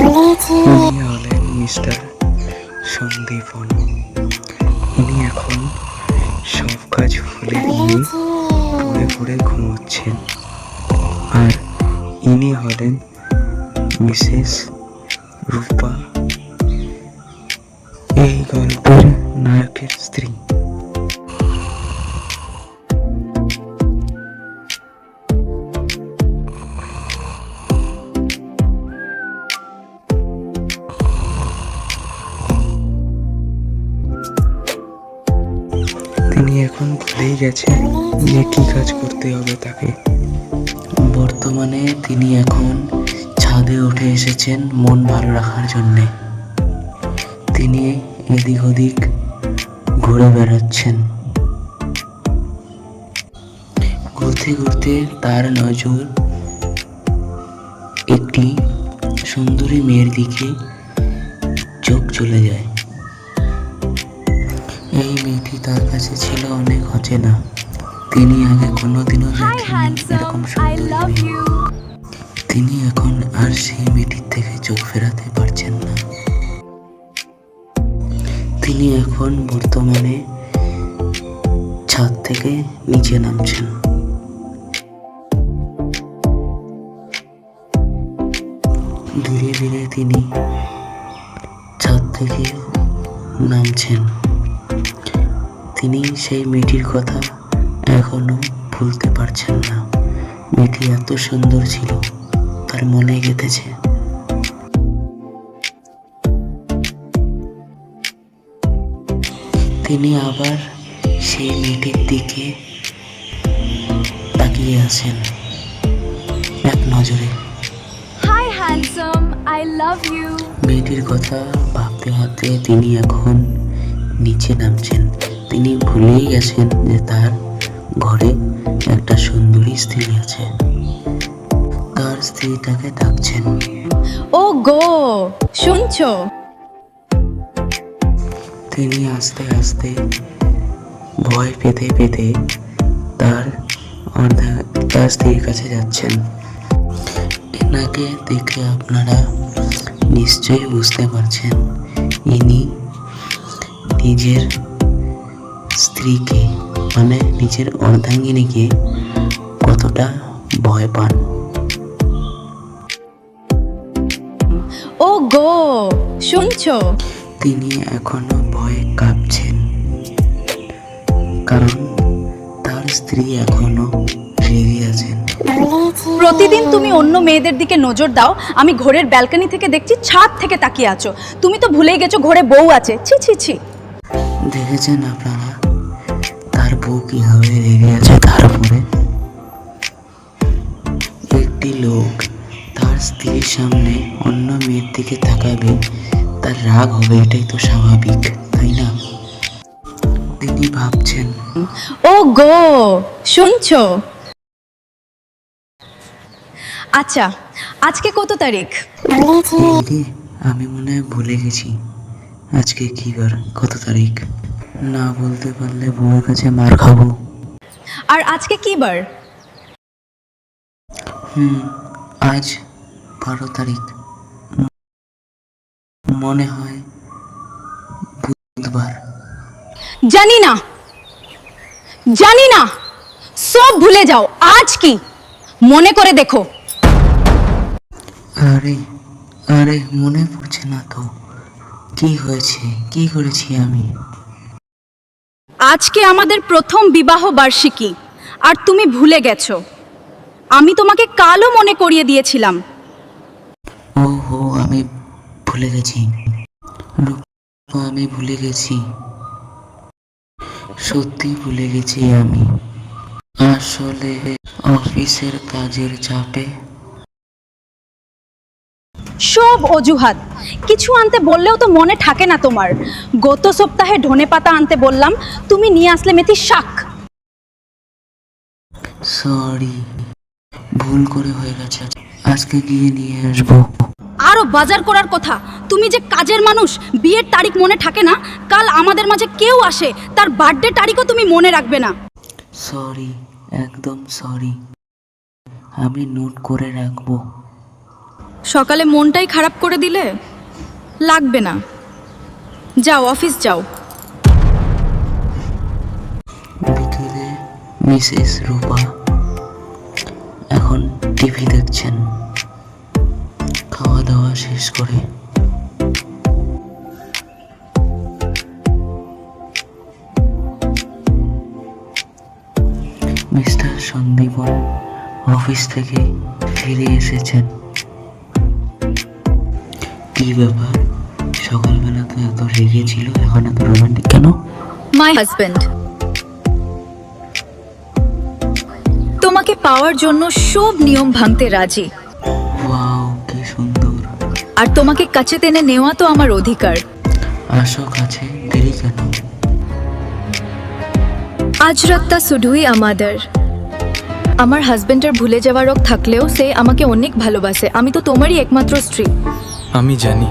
উনি হলেন মিস্টার সন্দীপন। ইনি এখন সব কাজ ভুলে গিয়ে পড়ে পড়ে ঘুমোচ্ছেন। আর ইনি হলেন মিসেস রূপা, এই গল্পের নায়কের স্ত্রী। তিনি এখন ভুলেই গেছেন যে কি কাজ করতে হবে তাকে। বর্তমানে তিনি এখন ছাদে উঠে এসেছেন মন ভালো রাখার জন্যে। তিনি এদিক ওদিক ঘুরে বেড়াচ্ছেন। ঘুরতে ঘুরতে তার নজর একটি সুন্দরী মেয়ের দিকে চোখ চলে যায়। এই মেয়েটি তার কাছে ছিল অনেক অচেনা। তিনি আগে কোনোদিনও দেখেননি এরকম সুন্দরী মেয়ে। তিনি এখন আর সেই মেয়েটির থেকে চোখ ফেরাতে পারছেন না। তিনি এখন বর্তমানে ছাদ থেকে নিচে নামছেন। ধীরে ধীরে তিনি ছাদ থেকে নামছেন। তিনি সেই মেয়েটির কথা এখনো ভুলতে পারছেন না। মেয়েটি এত সুন্দর ছিল, তার মনে গেঁথেছে। তিনি আবার সেই মেয়েটির দিকে তাকিয়ে আছেন এক নজরে। Hi handsome, I love you. মেয়েটির কথা ভাবতে ভাবতে তিনি এখন নিচে নামছেন। তিনি ভুলেই গেছেন যে তার ঘরে একটা সুন্দরী স্ত্রী আছে। তার স্ত্রীটাকে ডাকছেন। ও গো, শুনছো? তিনি আস্তে আস্তে ভয় পেতে পেতে তার স্ত্রীর কাছে যাচ্ছেন। এনাকে দেখে আপনারা নিশ্চয়ই বুঝতে পারছেন ইনি নিজের স্ত্রীকে মানে নিজের অর্ধাঙ্গিনীকে কতটা ভয় পান। ও গো, শুনছো? তিনি এখনো ভয়ে কাঁপছেন, কারণ তার স্ত্রী এখনো রেগে আছেন। প্রতিদিন তুমি অন্য মেয়েদের দিকে নজর দাও, আমি ঘরের ব্যালকনি থেকে দেখছি ছাদ থেকে তাকিয়ে আছো। তুমি তো ভুলেই গেছো ঘরে বউ আছে। ছি ছি ছি। দেখেছেন আপনারা তার বউ কিভাবে রেগে আছে তার উপরে? একটি লোক তার স্ত্রীর সামনে অন্য মেয়ের দিকে তাকাবে, তার রাগ হবে, এটাই তো স্বাভাবিক, তাই না? তিনি ভাবছেন। ও গো, শুনছো? আচ্ছা, আজকে কত তারিখ? আমি মনে হয় ভুলে গেছি আজকে কি বার, কত তারিখ। না বলতে পারলে বউয়ের কাছে মার খাবো। আর আজকে কি বার? আজ 12 তারিখ, মনে হয় বুধবার। জানি না, জানি না, সব ভুলে যাও। আজ কি মনে করে দেখো। আরে আরে মনে পড়ছে না তো, কি হয়েছে, কি করেছি আমি? আজকে আমাদের প্রথম বিবাহ বার্ষিকী, আর তুমি ভুলে গেছো। আমি তোমাকে কালও মনে করিয়ে দিয়েছিলাম। ওহো, আমি ভুলে গেছি রূপা, আমি ভুলে গেছি, সত্যি ভুলে গেছি আমি। আসলে অফিসের কাজের চাপে। সব অজুহাত। কিছু আনতে বললেও তো মনে থাকে না তোমার। গত সপ্তাহে ধনেপাতা আনতে বললাম, তুমি নিয়ে আসলে মেথির শাক। সরি, ভুল করে হয়ে গেছে, আজকে গিয়ে নিয়ে আসবো। আরও বাজার করার কথা। তুমি যে কাজের মানুষ, বিয়ের তারিখ মনে থাকে না। কাল আমাদের মাঝে কেউ আসে, তার বার্থডে তারিখও তুমি মনে রাখবে না। সরি, একদম সরি, আমি নোট করে রাখবো। সকালে মনটাই খারাপ করে দিলে। লাগবে না, যাও অফিস যাও। বিকেলে মিসেস রূপা এখন টিভি দেখছেন খাওয়া দাওয়া শেষ করে। মিস্টার সন্দীপন অফিস থেকে ফিরে এসেছেন। কি ব্যাপার, সকালবেলা তো এত রেগে ছিল, এখন এত রোমান্টিক কেন? মাই হাজবেন্ড তোমাকে পাওয়ার জন্য সব নিয়ম ভাঙতে রাজি, ওয়াও কি সুন্দর। আর তোমাকে কাছে টেনে নেওয়া তো আমার অধিকার। আসো কাছে, দেরি কেন? আজ রাতটা শুধুই আমাদের। আমার হাজবেন্ডের ভুলে যাওয়ার রোগ থাকলেও সে আমাকে অনেক ভালোবাসে। আমি তো তোমারই একমাত্র স্ত্রী। আমি জানি